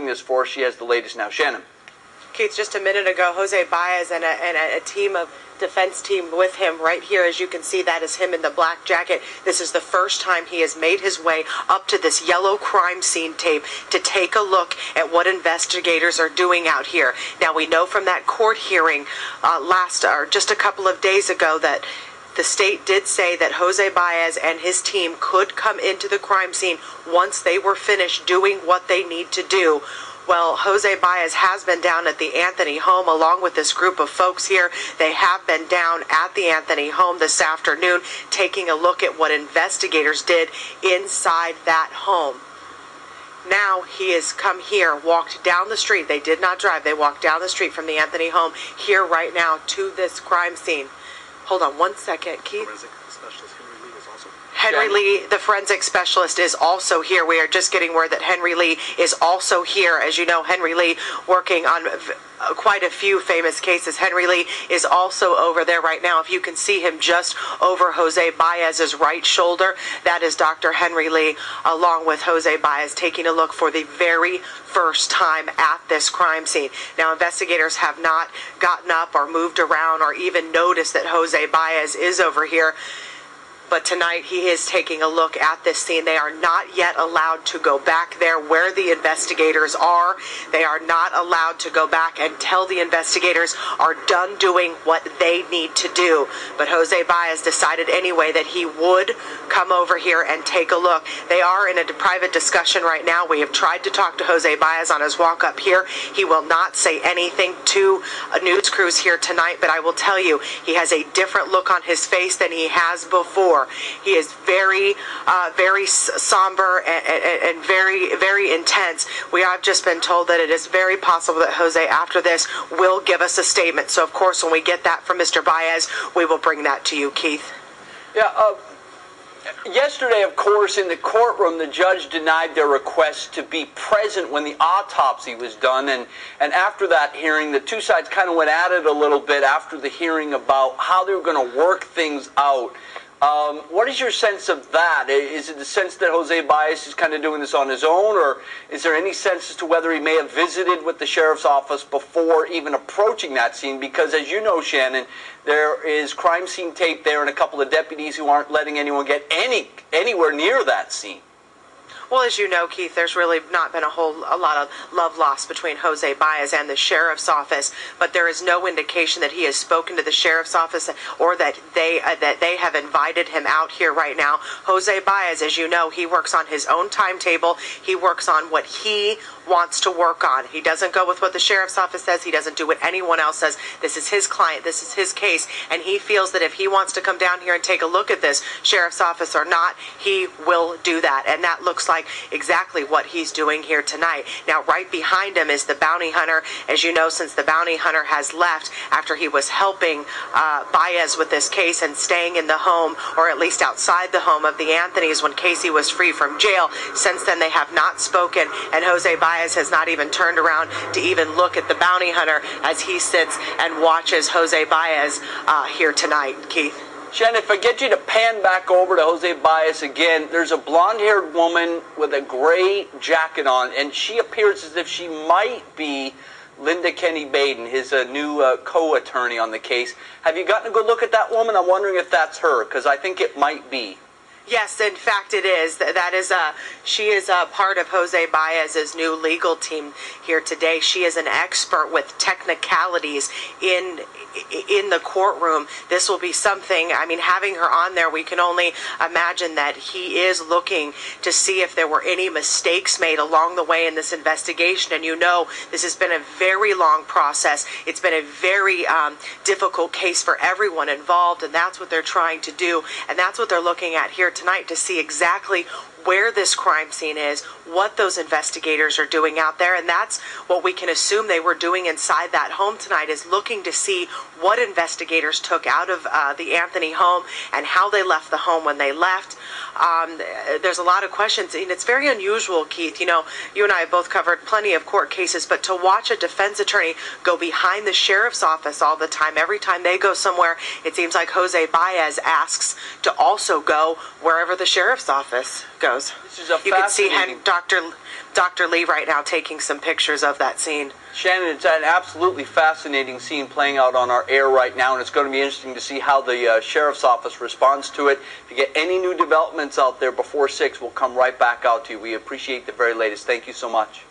this for us. She has the latest now. Shannon. Keith, just a minute ago, Jose Baez and a team of defense team with him right here. As you can see, that is him in the black jacket. This is the first time he has made his way up to this yellow crime scene tape to take a look at what investigators are doing out here. Now, we know from that court hearing just a couple of days ago that the state did say that Jose Baez and his team could come into the crime scene once they were finished doing what they need to do. Well, Jose Baez has been down at the Anthony home along with this group of folks here. They have been down at the Anthony home this afternoon taking a look at what investigators did inside that home. Now he has come here, walked down the street. They did not drive. They walked down the street from the Anthony home here right now to this crime scene. Hold on one second, Keith. Henry Lee, the forensic specialist, is also here. We are just getting word that Henry Lee is also here. As you know, Henry Lee working on quite a few famous cases. Henry Lee is also over there right now. If you can see him just over Jose Baez's right shoulder, that is Dr. Henry Lee, along with Jose Baez, taking a look for the very first time at this crime scene. Now, investigators have not gotten up or moved around or even noticed that Jose Baez is over here. But tonight he is taking a look at this scene. They are not yet allowed to go back there where the investigators are. They are not allowed to go back until the investigators are done doing what they need to do. But Jose Baez decided anyway that he would come over here and take a look. They are in a private discussion right now. We have tried to talk to Jose Baez on his walk up here. He will not say anything to news crews here tonight, but I will tell you, he has a different look on his face than he has before. He is very somber and very intense. We have just been told that it is very possible that Jose, after this, will give us a statement. So, of course, when we get that from Mr. Baez, we will bring that to you, Keith. Yeah, yesterday, of course, in the courtroom, the judge denied their request to be present when the autopsy was done. And after that hearing, the two sides kind of went at it a little bit after the hearing about how they were going to work things out. What is your sense of that? Is it the sense that Jose Baez is kind of doing this on his own, or is there any sense as to whether he may have visited with the sheriff's office before even approaching that scene? Because as you know, Shannon, there is crime scene tape there and a couple of deputies who aren't letting anyone get anywhere near that scene. Well, as you know, Keith, there's really not been a lot of love lost between Jose Baez and the sheriff's office, but there is no indication that he has spoken to the sheriff's office or that they have invited him out here right now. Jose Baez, as you know, he works on his own timetable. He works on what he wants to work on. He doesn't go with what the sheriff's office says. He doesn't do what anyone else says. This is his client. This is his case. And he feels that if he wants to come down here and take a look at this sheriff's office or not, he will do that. And that looks like exactly what he's doing here tonight. Now, right behind him is the bounty hunter. As you know, since the bounty hunter has left after he was helping Baez with this case and staying in the home, or at least outside the home of the Anthonys when Casey was free from jail, since then they have not spoken, and Jose Baez has not even turned around to even look at the bounty hunter as he sits and watches Jose Baez here tonight. Keith. Shannon, if I get you to pan back over to Jose Baez again, there's a blonde-haired woman with a gray jacket on, and she appears as if she might be Linda Kenny Baden, his new co-attorney on the case. Have you gotten a good look at that woman? I'm wondering if that's her, because I think it might be. Yes, in fact, it is. She is a part of Jose Baez's new legal team here today. She is an expert with technicalities in the courtroom. This will be something, I mean, having her on there, we can only imagine that he is looking to see if there were any mistakes made along the way in this investigation. And you know, this has been a very long process. It's been a very difficult case for everyone involved, and that's what they're trying to do. And that's what they're looking at here tonight, to see exactly where this crime scene is, what those investigators are doing out there, and that's what we can assume they were doing inside that home tonight, is looking to see what investigators took out of the Anthony home and how they left the home when they left. There's a lot of questions, and it's very unusual, Keith. You know, you and I have both covered plenty of court cases, but to watch a defense attorney go behind the sheriff's office all the time, every time they go somewhere, it seems like Jose Baez asks to also go wherever the sheriff's office. goes. This is a You can see fascinating- Dr. Lee right now taking some pictures of that scene. Shannon, it's an absolutely fascinating scene playing out on our air right now, and it's going to be interesting to see how the Sheriff's Office responds to it. If you get any new developments out there before 6, we'll come right back out to you. We appreciate the very latest. Thank you so much.